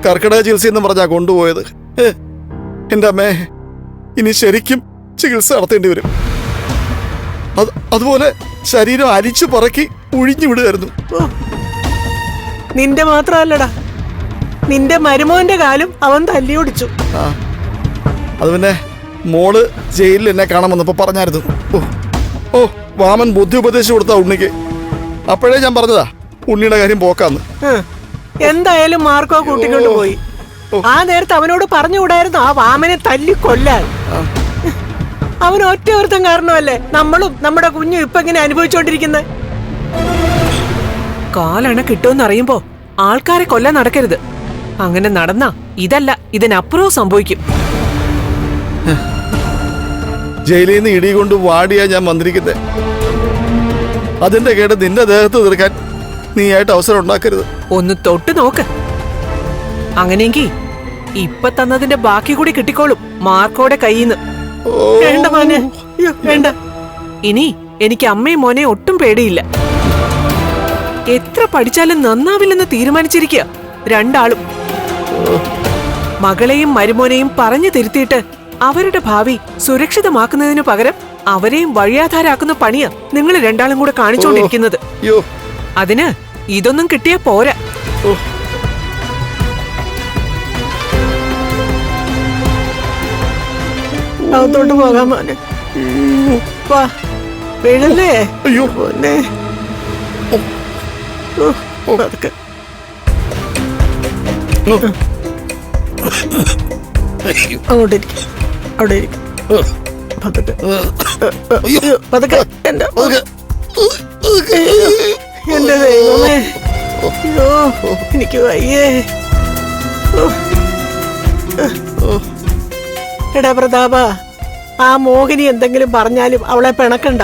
കർക്കിടക ചികിത്സയെന്ന് പറഞ്ഞാ കൊണ്ടുപോയത്. എന്റെ അമ്മേ, ഇനി ശരിക്കും ചികിത്സ നടത്തേണ്ടി വരും. അതുപോലെ ശരീരം അരിച്ചു പറക്കി ഒഴിഞ്ഞു വിടുമായിരുന്നു. നിന്റെ മാത്രമല്ലടാ, നിന്റെ മരുമോന്റെ കാലും അവൻ തല്ലിയൊടിച്ചു. അത് പിന്നെ മോള് ജയിലിൽ എന്നെ കാണാൻ വന്നപ്പോ പറഞ്ഞായിരുന്നു. ഓ വാമൻ ബുദ്ധി ഉപദേശിച്ചു കൊടുത്താ ഉണ്ണിക്ക്. അപ്പോഴേ ഞാൻ പറഞ്ഞതാ ഉണ്ണിയുടെ കാര്യം പോക്കാന്ന്. എന്തായാലും മാർക്കോ കൂട്ടിക്കൊണ്ട് പോയി. ആ നേരത്തെ അവനോട് പറഞ്ഞുകൂടായിരുന്നു ആ വാമനെ തല്ലിക്കൊല്ലാൻ. അവൻ ഒറ്റ ഒരുത്തം കാരണമല്ലേ നമ്മളും നമ്മുടെ കുഞ്ഞും ഇപ്പൊ ഇങ്ങനെ അനുഭവിച്ചോണ്ടിരിക്കുന്നത്. കാലണ കിട്ടുമെന്ന് അറിയുമ്പോ ആൾക്കാരെ കൊല്ലാൻ നടക്കരുത്. അങ്ങനെ നടന്നാ ഇതല്ല ഇതിനപ്പുറവും സംഭവിക്കും. ജയിലിൽ നിന്ന് ഇടി കൊണ്ട് വാടിയാ ഞാൻ വന്നിരിക്കുന്നത്. അതിന്റെ കേട് നിന്റെ ദേഹത്ത് തീർക്കാൻ നീയായിട്ട് അവസരം ഉണ്ടാക്കരുത്. ഒന്ന് തൊട്ട് നോക്ക്. അങ്ങനെയെങ്കിൽ ഇപ്പൊ തന്നതിന്റെ ബാക്കി കൂടി കിട്ടിക്കോളും മാർക്കോടെ കയ്യിന്ന്. വേണ്ട മോനെ, വേണ്ട. ഇനി എനിക്ക് അമ്മയും മോനെ ഒട്ടും പേടിയില്ല. എത്ര പഠിച്ചാലും നന്നാവില്ലെന്ന് തീരുമാനിച്ചിരിക്കുക രണ്ടാളും. മകളെയും മരുമോനെയും പറഞ്ഞു തിരുത്തിയിട്ട് അവരുടെ ഭാവി സുരക്ഷിതമാക്കുന്നതിനു പകരം അവരെയും വഴിയാധാരാക്കുന്ന പണിയാ നിങ്ങൾ രണ്ടാളും കൂടെ കാണിച്ചുകൊണ്ടിരിക്കുന്നത്. അതിന് ഇതൊന്നും കിട്ടിയാ പോരാ. അകത്തോട്ട് പോകാൻ മോനെ. വാ, വീഴല്ലേ. അയ്യോ മോനെ, അതൊക്കെ അങ്ങോട്ടിരിക്കും, അവിടെ ഇരിക്കും. പതുക്കെ പതുക്കെ. എന്റെ ദൈവമേ, അയ്യോ എനിക്ക് വയ്യേ. എടാ പ്രതാപ, ആ മോഹിനി എന്തെങ്കിലും പറഞ്ഞാലും അവളെ പിണക്കണ്ട.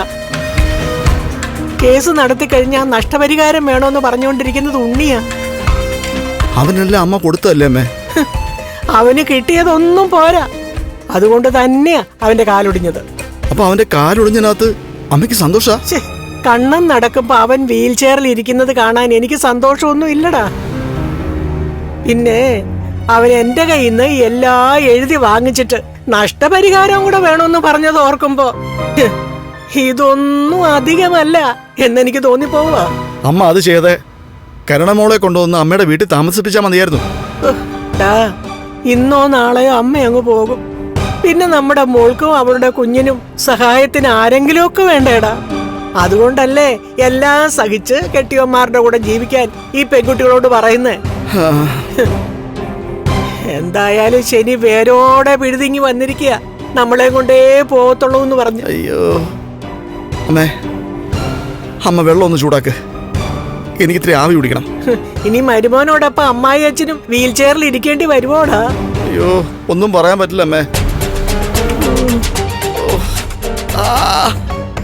കേസ് നടത്തി കഴിഞ്ഞാൽ നഷ്ടപരിഹാരം വേണോന്ന് പറഞ്ഞുകൊണ്ടിരിക്കുന്നത് ഉണ്ണിയാ. അവനെല്ലാം അമ്മ കൊടുത്തല്ലേ അമ്മേ? അവന് കിട്ടിയതൊന്നും പോരാ. അതുകൊണ്ട് തന്നെയാ അവന്റെ കാലൊടിഞ്ഞത്. അപ്പൊ അവന്റെ കാലൊടിഞ്ഞതിനകത്ത് അമ്മയ്ക്ക് സന്തോഷ? കണ്ണം നടക്കുമ്പോ അവൻ വീൽ ചെയറിൽ ഇരിക്കുന്നത് കാണാൻ എനിക്ക് സന്തോഷമൊന്നും ഇല്ലടാ. പിന്നെ അവൻ എന്റെ കയ്യിൽ നിന്ന് എല്ലാം എഴുതി വാങ്ങിച്ചിട്ട് നഷ്ടപരിഹാരം കൂടെ വേണമെന്ന് പറഞ്ഞത് ഓർക്കുമ്പോ ഇതൊന്നും അധികമല്ല എന്നെനിക്ക് തോന്നിപ്പോവുക. അമ്മ അത് ചെയ്തേ കരുണമോളെ കൊണ്ടുവന്ന് അമ്മയുടെ വീട്ടിൽ താമസിപ്പിച്ചാ മതിയായിരുന്നു. ഇന്നോ നാളെയോ അമ്മ അങ്ങ് പോകും. പിന്നെ നമ്മുടെ മോൾക്കും അവളുടെ കുഞ്ഞിനും സഹായത്തിന് ആരെങ്കിലും ഒക്കെ വേണ്ടേടാ. അതുകൊണ്ടല്ലേ എല്ലാം സഹിച്ച് കെട്ടിയന്മാരുടെ കൂടെ ജീവിക്കാൻ ഈ പെൺകുട്ടികളോട് പറയുന്നേ. എന്തായാലും ശനി വേരോടെ പിഴുതിങ്ങി വന്നിരിക്കുക. നമ്മളെ കൊണ്ടേ പോകത്തുള്ളൂ എന്ന് പറഞ്ഞു. അയ്യോ അമ്മേ, അമ്മ വെള്ളം ഒന്ന് ചൂടാക്ക്, എനിക്ക് ഇത്തിരി ആവി കുടിക്കണം. ഇനി മരുമോനോടൊപ്പം അമ്മായി അച്ഛനും വീൽ ചെയറിൽ ഇരിക്കേണ്ടി വരുമോടാ? അയ്യോ ഒന്നും പറയാൻ പറ്റില്ല അമ്മേ.